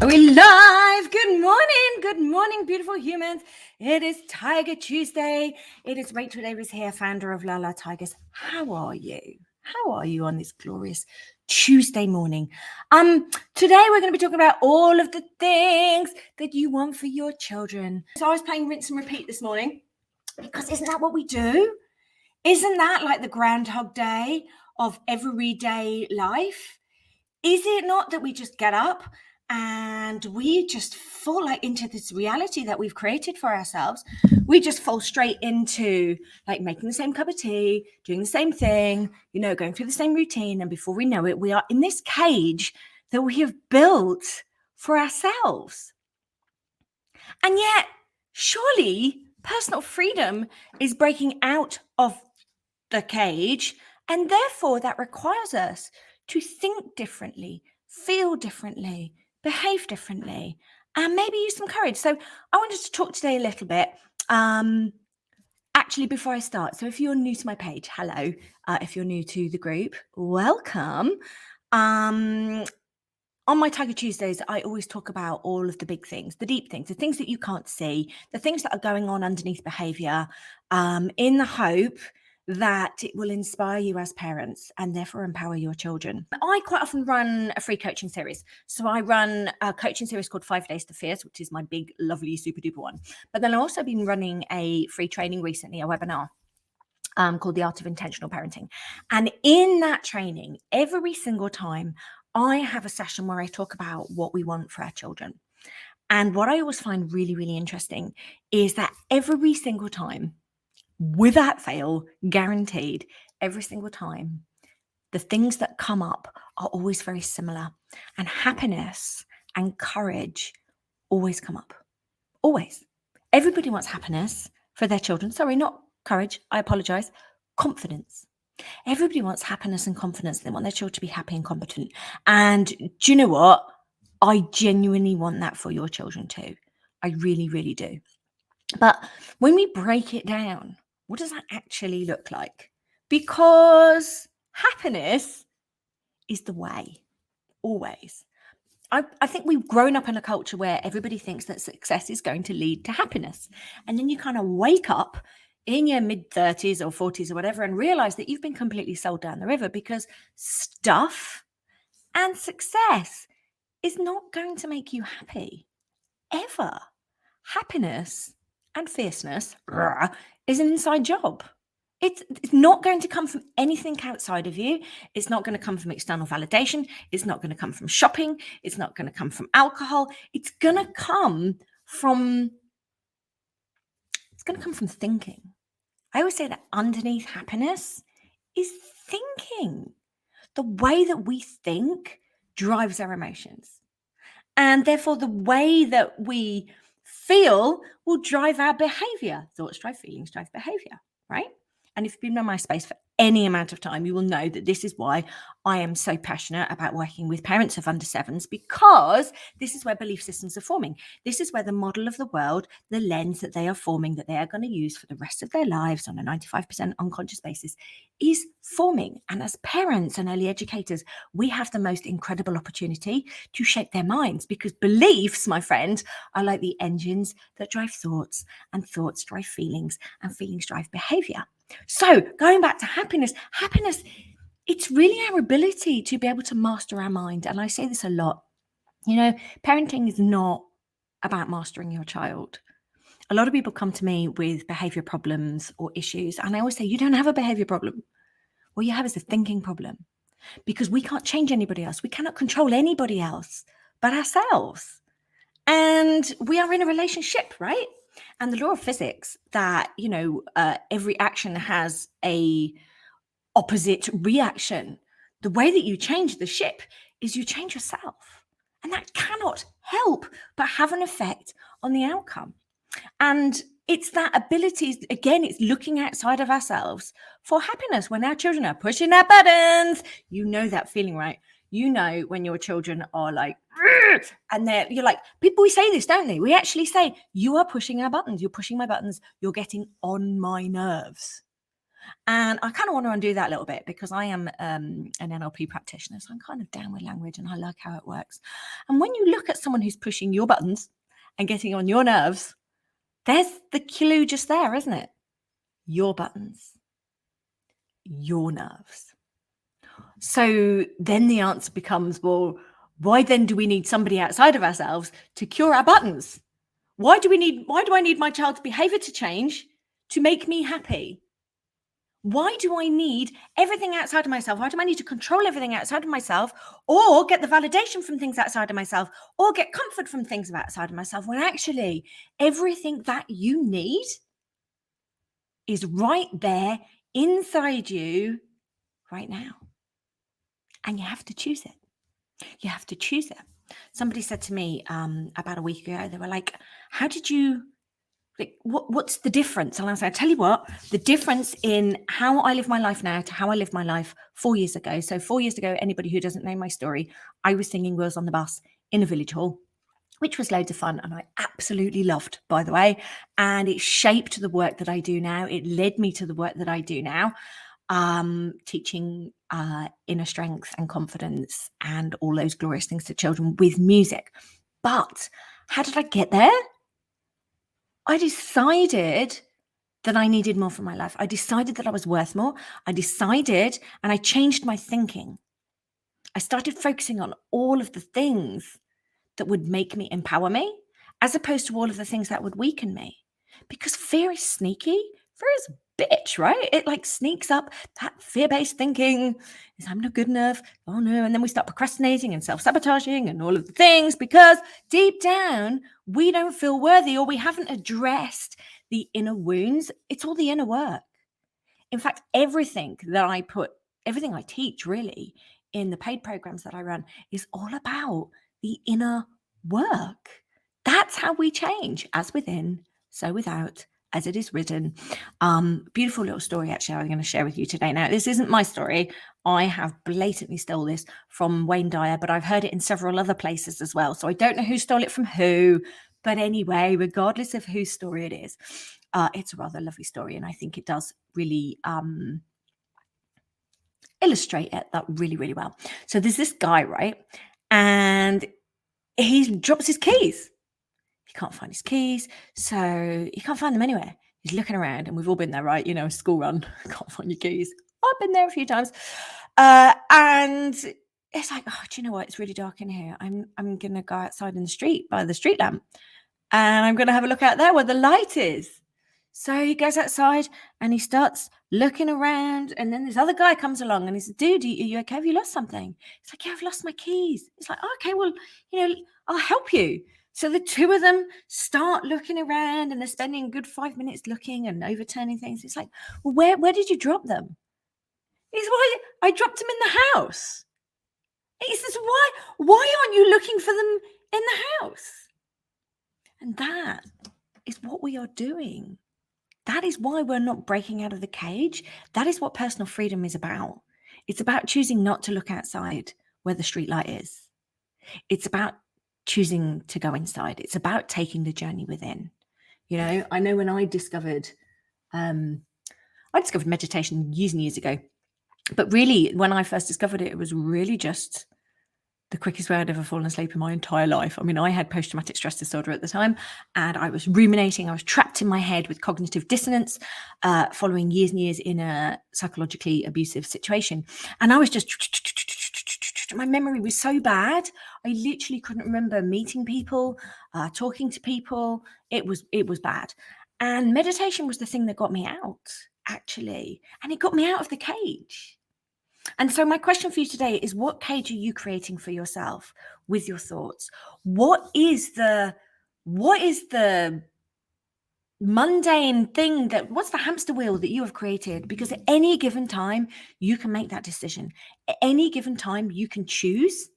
Are we live? Good morning, beautiful humans. It is Tiger Tuesday. It is Rachel Davis here, founder of LaLa Tigers. How are you? How are you on this glorious Tuesday morning? Today we're going to be talking about all of the things that you want for your children. So I was playing rinse and repeat this morning because isn't that what we do? Isn't that like the Groundhog Day of everyday life? Is it not that we just get up and we just fall like into this reality that we've created for ourselves? We just fall straight into like making the same cup of tea, doing the same thing, going through the same routine. And before we know it, we are in this cage that we have built for ourselves. And yet, surely personal freedom is breaking out of the cage, and therefore that requires us to think differently, feel differently, behave differently, and maybe use some courage. So I wanted to talk today a little bit. Actually, before I start, so if you're new to my page, hello. If you're new to the group, welcome. On my Tiger Tuesdays, I always talk about all of the big things, the deep things, the things that you can't see, the things that are going on underneath behavior, in the hope that it will inspire you as parents and therefore empower your children. I quite often run a free coaching series. So I run a coaching series called 5 Days to Fierce, which is my big, lovely, super duper one. But then I've also been running a free training recently, a webinar called The Art of Intentional Parenting. And in that training, every single time, I have a session where I talk about what we want for our children. And what I always find really, really interesting is that every single time, without fail, guaranteed, every single time, the things that come up are always very similar. And happiness and courage always come up. Always. Everybody wants happiness for their children. Sorry, not courage. I apologize. Confidence. Everybody wants happiness and confidence. They want their children to be happy and competent. And do you know what? I genuinely want that for your children too. I really, really do. But when we break it down, what does that actually look like? Because happiness is the way, always. I think we've grown up in a culture where everybody thinks that success is going to lead to happiness. And then you kind of wake up in your mid-30s or 40s or whatever and realize that you've been completely sold down the river because stuff and success is not going to make you happy, ever. Happiness and fierceness is an inside job. It's not going to come from anything outside of you. It's not going to come from external validation. It's not going to come from shopping. It's not going to come from alcohol. It's going to come from thinking. I always say that underneath happiness is thinking. The way that we think drives our emotions. And therefore, the way that we feel will drive our behavior. Thoughts drive feelings, drive behavior, right? And if you've been on my space for any amount of time, you will know that this is why I am so passionate about working with parents of under sevens, because this is where belief systems are forming. This is where the model of the world, the lens that they are forming, that they are going to use for the rest of their lives on a 95% unconscious basis, is forming. And as parents and early educators, we have the most incredible opportunity to shape their minds, because beliefs, my friend, are like the engines that drive thoughts, and thoughts drive feelings, and feelings drive behavior. So going back to happiness, it's really our ability to be able to master our mind. And I say this a lot, parenting is not about mastering your child. A lot of people come to me with behavior problems or issues, and I always say, you don't have a behavior problem. What you have is a thinking problem, because we can't change anybody else. We cannot control anybody else but ourselves. And we are in a relationship, right? And the law of physics that, every action has a opposite reaction. The way that you change the ship is you change yourself. And that cannot help but have an effect on the outcome. And it's that ability, again, it's looking outside of ourselves for happiness. When our children are pushing our buttons, you know that feeling, right? You know when your children are like, and you're like, people, we say this, don't they? We actually say, you are pushing our buttons. You're pushing my buttons. You're getting on my nerves. And I kind of want to undo that a little bit because I am an NLP practitioner. So I'm kind of down with language and I like how it works. And when you look at someone who's pushing your buttons and getting on your nerves, there's the clue just there, isn't it? Your buttons, your nerves. So then the answer becomes, well, why then do we need somebody outside of ourselves to cure our buttons? Why do I need my child's behavior to change to make me happy? Why do I need everything outside of myself? Why do I need to control everything outside of myself or get the validation from things outside of myself or get comfort from things outside of myself when actually everything that you need is right there inside you right now? And you have to choose it. You have to choose it. Somebody said to me about a week ago, they were like, how did you, like, what's the difference? And I said, I tell you what, the difference in how I live my life now to how I lived my life 4 years ago. So 4 years ago, anybody who doesn't know my story, I was singing Wheels on the Bus in a village hall, which was loads of fun. And I absolutely loved, by the way. And it shaped the work that I do now. It led me to the work that I do now, teaching inner strength and confidence and all those glorious things to children with music. But how did I get there? I decided that I needed more from my life. I decided that I was worth more. I decided and I changed my thinking. I started focusing on all of the things that would make me empower me, as opposed to all of the things that would weaken me. Because fear is sneaky. Fear is a bitch, right? It like sneaks up. That fear-based thinking is I'm not good enough. Oh no. And then we start procrastinating and self-sabotaging and all of the things because deep down, we don't feel worthy or we haven't addressed the inner wounds. It's all the inner work. In fact, everything I teach really in the paid programs that I run is all about the inner work. That's how we change, as within, so without, as it is written. Beautiful little story, actually, I'm going to share with you today. Now, this isn't my story. I have blatantly stole this from Wayne Dyer, but I've heard it in several other places as well. So I don't know who stole it from who. But anyway, regardless of whose story it is, it's a rather lovely story. And I think it does really illustrate it that really, really well. So there's this guy, right? And he drops his keys. He can't find his keys. So he can't find them anywhere. He's looking around and we've all been there, right? You know, a school run, can't find your keys. I've been there a few times. And it's like, oh, do you know what? It's really dark in here. I'm going to go outside in the street by the street lamp. And I'm going to have a look out there where the light is. So he goes outside and he starts looking around. And then this other guy comes along and he says, dude, are you okay? Have you lost something? He's like, yeah, I've lost my keys. It's like, oh, okay, well, I'll help you. So the two of them start looking around and they're spending a good 5 minutes looking and overturning things. It's like, well, where did you drop them? He says, well, I dropped them in the house. He says, why aren't you looking for them in the house? And that is what we are doing. That is why we're not breaking out of the cage. That is what personal freedom is about. It's about choosing not to look outside where the street light is. It's about choosing to go inside. It's about taking the journey within. I know when I discovered meditation years and years ago, but really when I first discovered it, it was really just the quickest way I'd ever fallen asleep in my entire life. I mean, I had post-traumatic stress disorder at the time and I was ruminating. I was trapped in my head with cognitive dissonance, following years and years in a psychologically abusive situation. And I was just, my memory was so bad. I literally couldn't remember meeting people, talking to people. It was bad. And meditation was the thing that got me out, actually. And it got me out of the cage. And so my question for you today is, what cage are you creating for yourself with your thoughts? What is the mundane thing what's the hamster wheel that you have created? Because at any given time, you can make that decision. At any given time, you can choose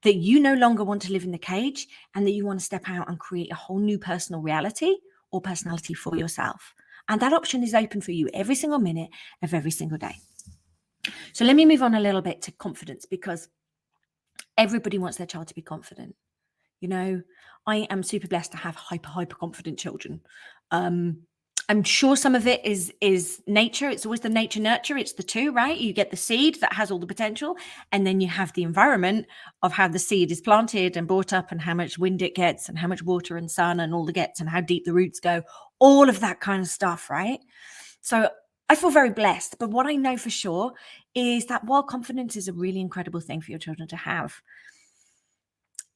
that you no longer want to live in the cage and that you want to step out and create a whole new personal reality or personality for yourself. And that option is open for you every single minute of every single day. So let me move on a little bit to confidence, because everybody wants their child to be confident. I am super blessed to have hyper confident children. I'm sure some of it is nature. It's always the nature nurture. It's the two, right? You get the seed that has all the potential, and then you have the environment of how the seed is planted and brought up, and how much wind it gets, and how much water and sun and all the gets, and how deep the roots go. All of that kind of stuff, right? So I feel very blessed. But what I know for sure is that while confidence is a really incredible thing for your children to have,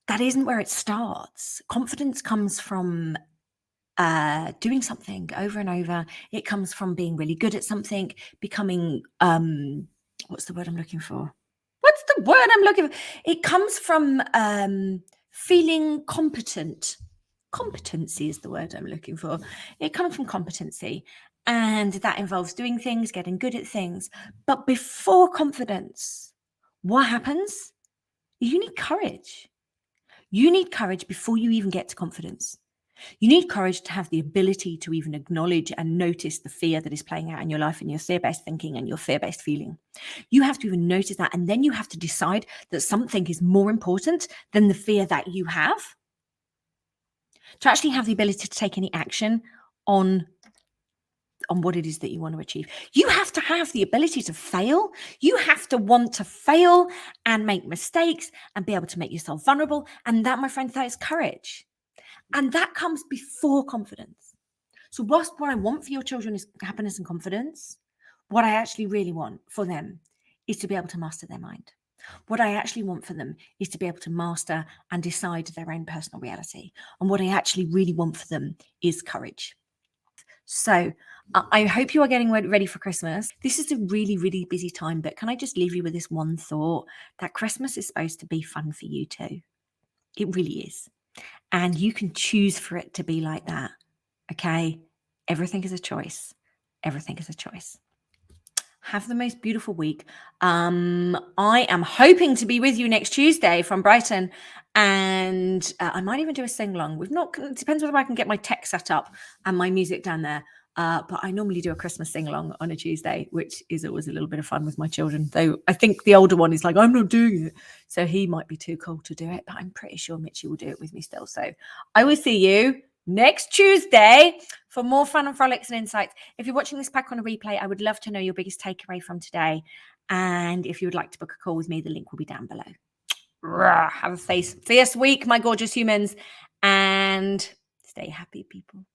that isn't where it starts. Confidence comes from doing something over and over. It comes from being really good at something, becoming what's the word I'm looking for? What's the word I'm looking for? It comes from feeling competent. Competency is the word I'm looking for. It comes from competency. And that involves doing things, getting good at things. But before confidence, what happens? You need courage. You need courage before you even get to confidence. You need courage to have the ability to even acknowledge and notice the fear that is playing out in your life, and your fear-based thinking and your fear-based feeling. You have to even notice that, and then you have to decide that something is more important than the fear that you have. To actually have the ability to take any action on what it is that you want to achieve. You have to have the ability to fail. You have to want to fail and make mistakes and be able to make yourself vulnerable. And that, my friends, that is courage. And that comes before confidence. So whilst what I want for your children is happiness and confidence, what I actually really want for them is to be able to master their mind. What I actually want for them is to be able to master and decide their own personal reality. And what I actually really want for them is courage. So I hope you are getting ready for Christmas. This is a really, really busy time, but can I just leave you with this one thought, that Christmas is supposed to be fun for you too? It really is. And you can choose for it to be like that. Okay? Everything is a choice. Everything is a choice. Have the most beautiful week. I am hoping to be with you next Tuesday from Brighton, and I might even do a sing along. It depends whether I can get my tech set up and my music down there. But I normally do a Christmas sing along on a Tuesday, which is always a little bit of fun with my children. Though I think the older one is like, I'm not doing it. So he might be too cool to do it, but I'm pretty sure Mitchie will do it with me still. So I will see you next Tuesday for more fun and frolics and insights. If you're watching this back on a replay, I would love to know your biggest takeaway from today. And if you would like to book a call with me, the link will be down below. Have a fierce week, my gorgeous humans, and stay happy, people.